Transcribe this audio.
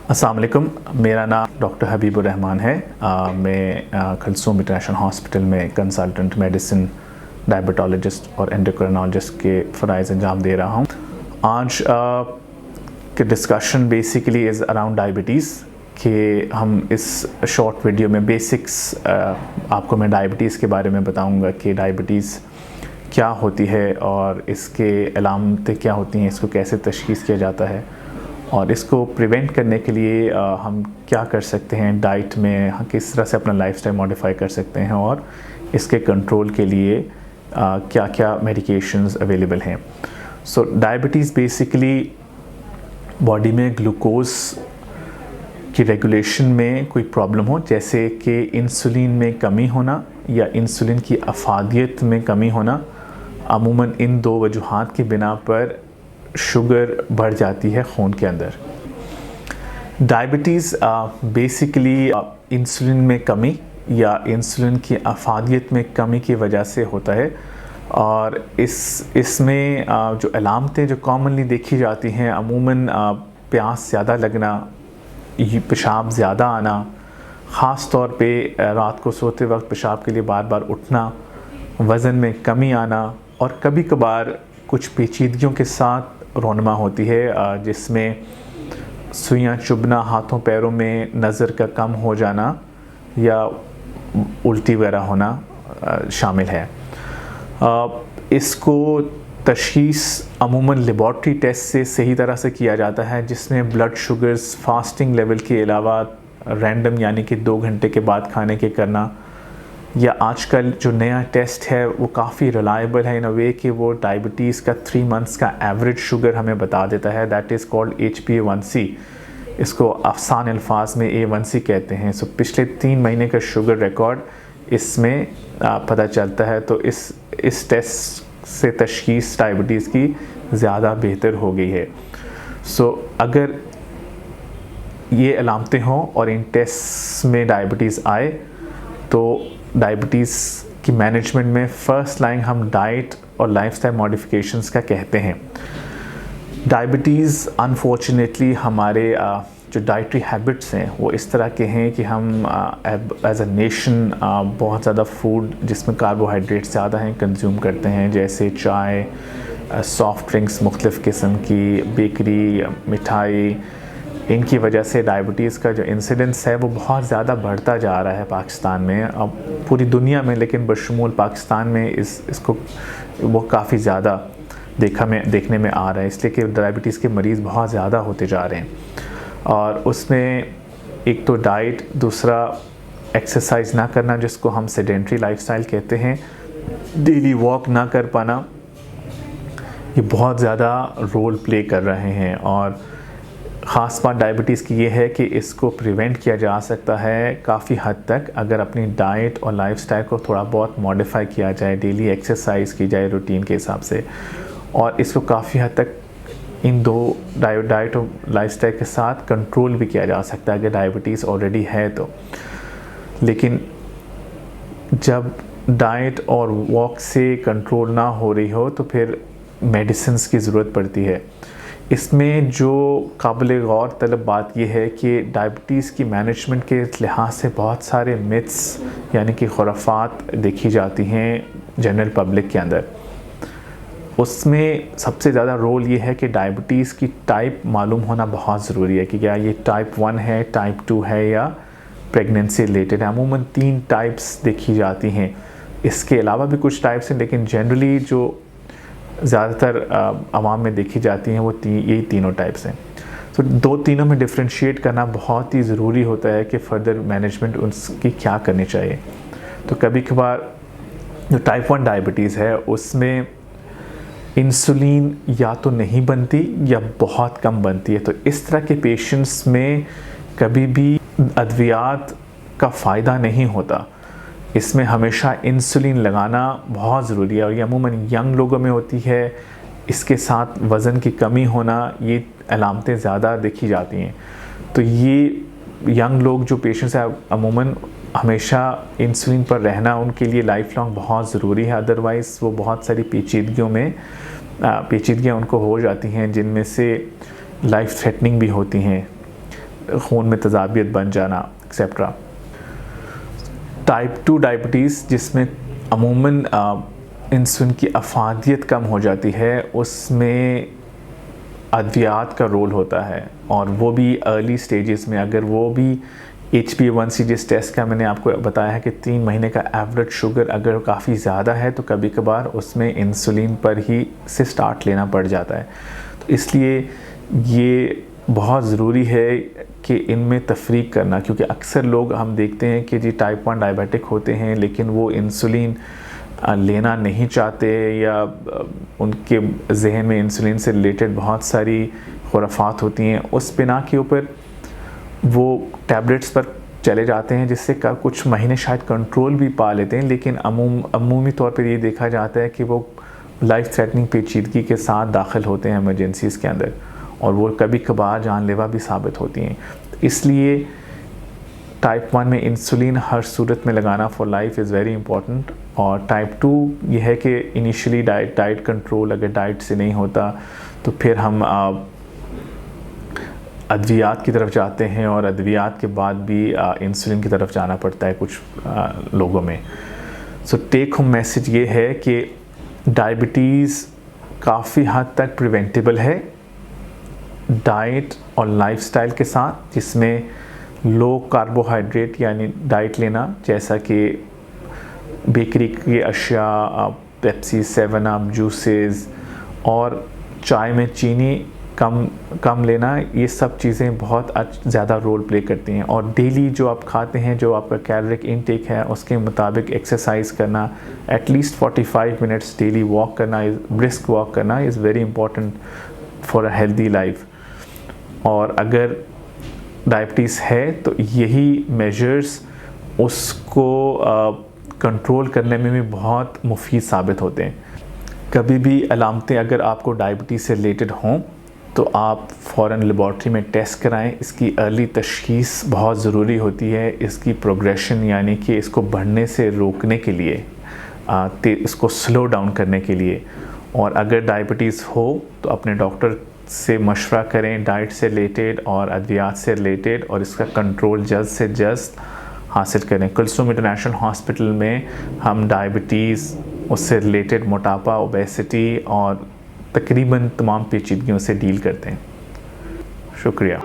अस्सलाम वालेकुम, मेरा नाम डॉक्टर हबीबुर रहमान है। मैं खलसूम इंटरनेशनल हॉस्पिटल में कंसल्टेंट मेडिसिन, डायबिटोलॉजिस्ट और एंडोक्रिनोलॉजिस्ट के फ़राइज़ अंजाम दे रहा हूँ। आज के discussion basically is around diabetes कि हम इस शॉर्ट वीडियो में बेसिक्स आपको मैं डायबिटीज़ के बारे में बताऊँगा कि डायबिटीज़ क्या होती है और इसके अलामतें क्या होती हैं, इसको कैसे तशख़ीस किया जाता है और इसको प्रिवेंट करने के लिए हम क्या कर सकते हैं डाइट में, हम किस तरह से अपना लाइफस्टाइल मॉडिफाई कर सकते हैं और इसके कंट्रोल के लिए क्या क्या मेडिकेशंस अवेलेबल हैं। सो डायबिटीज़ बेसिकली बॉडी में ग्लूकोज की रेगुलेशन में कोई प्रॉब्लम हो, जैसे कि इंसुलिन में कमी होना या इंसुलिन की अफादियत में कमी होना। अमूमन इन दो वजूहात की बिना पर शुगर बढ़ जाती है खून के अंदर। डायबिटीज़ बेसिकली इंसुलिन में कमी या इंसुलिन की अफादियत में कमी की वजह से होता है और इसमें जो अलामतें जो कॉमनली देखी जाती हैं, अमूमन प्यास ज़्यादा लगना, पेशाब ज़्यादा आना, ख़ास तौर पे रात को सोते वक्त पेशाब के लिए बार बार उठना, वज़न में कमी आना और कभी कभार कुछ पेचीदगियों के साथ रोनमा होती है, जिसमें सुइयां चुभना, हाथों पैरों में नज़र का कम हो जाना या उल्टी वगैरह होना शामिल है। इसको तशख़ीस अमूमन लेबॉर्ट्री टेस्ट से सही तरह से किया जाता है, जिसमें ब्लड शुगर्स फास्टिंग लेवल के अलावा रैंडम यानी कि 2 घंटे के बाद खाने के करना, या आजकल जो नया टेस्ट है वो काफ़ी रिलायबल है इन अ वे कि वो डायबिटीज़ का 3 मंथ्स का एवरेज शुगर हमें बता देता है। That is called HbA1c। इसको आसान अल्फाज में A1c कहते हैं। सो पिछले 3 महीने का शुगर रिकॉर्ड इसमें पता चलता है। तो इस टेस्ट से तशख़ीस डायबिटीज़ की ज़्यादा बेहतर हो गई है। सो अगर ये अलामतें हों और इन टेस्ट में डायबिटीज़ आए तो डायबिटीज़ की मैनेजमेंट में फ़र्स्ट लाइन हम डाइट और लाइफस्टाइल मॉडिफिकेशंस का कहते हैं। डायबिटीज़ अनफॉर्चुनेटली हमारे जो डाइटरी हैबिट्स हैं वो इस तरह के हैं कि हम एज अ नेशन बहुत ज़्यादा फूड जिसमें कार्बोहाइड्रेट्स ज़्यादा हैं कंज्यूम करते हैं, जैसे चाय, सॉफ्ट ड्रिंक्स मुख्तलिफ़ किस्म की, बेकरी, मिठाई। इनकी वजह से डायबिटीज़ का जो इंसिडेंस है वो बहुत ज़्यादा बढ़ता जा रहा है पाकिस्तान में, अब पूरी दुनिया में, लेकिन बशमूल पाकिस्तान में इसको वो काफ़ी ज़्यादा देखने में आ रहा है, इसलिए कि डायबिटीज़ के मरीज़ बहुत ज़्यादा होते जा रहे हैं। और उसमें एक तो डाइट, दूसरा एक्सरसाइज ना करना जिसको हम सेडेंट्री लाइफस्टाइल कहते हैं, डेली वॉक ना कर पाना, ये बहुत ज़्यादा रोल प्ले कर रहे हैं। और ख़ास बात डायबिटीज़ की ये है कि इसको प्रिवेंट किया जा सकता है काफ़ी हद तक अगर अपनी डाइट और लाइफस्टाइल को थोड़ा बहुत मॉडिफाई किया जाए, डेली एक्सरसाइज की जाए रूटीन के हिसाब से, और इसको काफ़ी हद तक इन दो डाइट और लाइफस्टाइल के साथ कंट्रोल भी किया जा सकता है अगर डायबिटीज़ ऑलरेडी है तो। लेकिन जब डाइट और वॉक से कंट्रोल ना हो रही हो तो फिर मेडिसिन्स की ज़रूरत पड़ती है। इसमें जो काबिल गौर तलब बात यह है कि डायबिटीज़ की मैनेजमेंट के लिहाज से बहुत सारे मिथ्स यानी कि खुराफात देखी जाती हैं जनरल पब्लिक के अंदर। उसमें सबसे ज़्यादा रोल ये है कि डायबिटीज़ की टाइप मालूम होना बहुत ज़रूरी है कि क्या ये टाइप 1 है, टाइप 2 है या प्रेगनेंसी रिलेटेड है। अमूमन 3 टाइप्स देखी जाती हैं, इसके अलावा भी कुछ टाइप्स हैं, लेकिन जनरली जो ज़्यादातर आवाम में देखी जाती हैं वो यही तीनों टाइप्स हैं। तो दो तीनों में डिफ्रेंशिएट करना बहुत ही ज़रूरी होता है कि फ़र्दर मैनेजमेंट उसकी क्या करनी चाहिए। तो कभी कभार जो टाइप 1 डायबिटीज़ है उसमें इंसुलिन या तो नहीं बनती या बहुत कम बनती है। तो इस तरह के पेशेंट्स में कभी भी अद्वियात का फ़ायदा नहीं होता, इसमें हमेशा इंसुलिन लगाना बहुत ज़रूरी है और ये अमूमन यंग लोगों में होती है। इसके साथ वज़न की कमी होना, ये अलामतें ज़्यादा देखी जाती हैं। तो ये यंग लोग जो पेशेंट्स हैं अमूमन हमेशा इंसुलिन पर रहना उनके लिए लाइफ लॉन्ग बहुत ज़रूरी है, अदरवाइज़ वो बहुत सारी पेचीदगियाँ उनको हो जाती हैं जिनमें से लाइफ थ्रेटनिंग भी होती हैं। खून में तजाबियत बन जाना एक्सेट्रा। टाइप 2 डायबिटीज़ जिसमें अमूमन इंसुलिन की अफादियत कम हो जाती है, उसमें अद्वियात का रोल होता है, और वो भी अर्ली स्टेजेस में। अगर वो भी HbA1c जिस टेस्ट का मैंने आपको बताया है कि 3 महीने का एवरेज शुगर अगर काफ़ी ज़्यादा है तो कभी कभार उसमें इंसुलिन पर ही से स्टार्ट लेना पड़ जाता है। तो इसलिए ये बहुत ज़रूरी है कि इनमें तफरीक करना, क्योंकि अक्सर लोग हम देखते हैं कि जी टाइप 1 डायबिटिक होते हैं लेकिन वो इंसुलिन लेना नहीं चाहते, या उनके जहन में इंसुलिन से रिलेटेड बहुत सारी खुराफात होती हैं, उस बिना के ऊपर वो टैबलेट्स पर चले जाते हैं, जिससे कुछ महीने शायद कंट्रोल भी पा लेते हैं, लेकिन अमूमी तौर पर ये देखा जाता है कि वो लाइफ थ्रेटनिंग पेचीदगी के साथ दाखिल होते हैं एमरजेंसीज़ के अंदर, और वो कभी कभार जानलेवा भी साबित होती हैं। इसलिए टाइप 1 में इंसुलिन हर सूरत में लगाना for life is very important. और टाइप 2 ये है कि इनिशियली डाइट कंट्रोल अगर डाइट से नहीं होता तो फिर हम अद्वियात की तरफ जाते हैं, और अद्वियात के बाद भी इंसुलिन की तरफ जाना पड़ता है कुछ लोगों में। सो टेक होम मैसेज ये है कि डायबिटीज़ काफ़ी हद तक प्रिवेंटेबल है डाइट और लाइफस्टाइल के साथ, जिसमें लो कार्बोहाइड्रेट यानी डाइट लेना, जैसा कि बेकरी की अशिया, पेप्सी, 7 अप, जूसेस, और चाय में चीनी कम लेना, ये सब चीज़ें बहुत ज़्यादा रोल प्ले करती हैं। और डेली जो आप खाते हैं, जो आपका कैलोरिक इनटेक है, उसके मुताबिक एक्सरसाइज करना, एटलीस्ट 45 मिनट्स डेली वॉक करना, ब्रिस्क वॉक करना is very important for a healthy life. और अगर डायबिटीज़ है तो यही मेजर्स उसको कंट्रोल करने में भी बहुत मुफीद साबित होते हैं। कभी भी अलामतें अगर आपको डायबिटीज़ से रिलेटेड हों तो आप फ़ौरन लेबॉर्ट्री में टेस्ट कराएं। इसकी अर्ली तशख़ीस बहुत ज़रूरी होती है, इसकी प्रोग्रेशन यानी कि इसको बढ़ने से रोकने के लिए, इसको स्लो डाउन करने के लिए। और अगर डायबिटीज़ हो तो अपने डॉक्टर से मशवरा करें डाइट से रिलेटेड और अद्वियात से रिलेटेड, और इसका कंट्रोल जल्द से जल्द हासिल करें। कुलसुम इंटरनेशनल हॉस्पिटल में हम डायबिटीज़, उससे रिलेटेड मोटापा, ओबेसिटी और तकरीबन तमाम पेचीदगियों से डील करते हैं। शुक्रिया।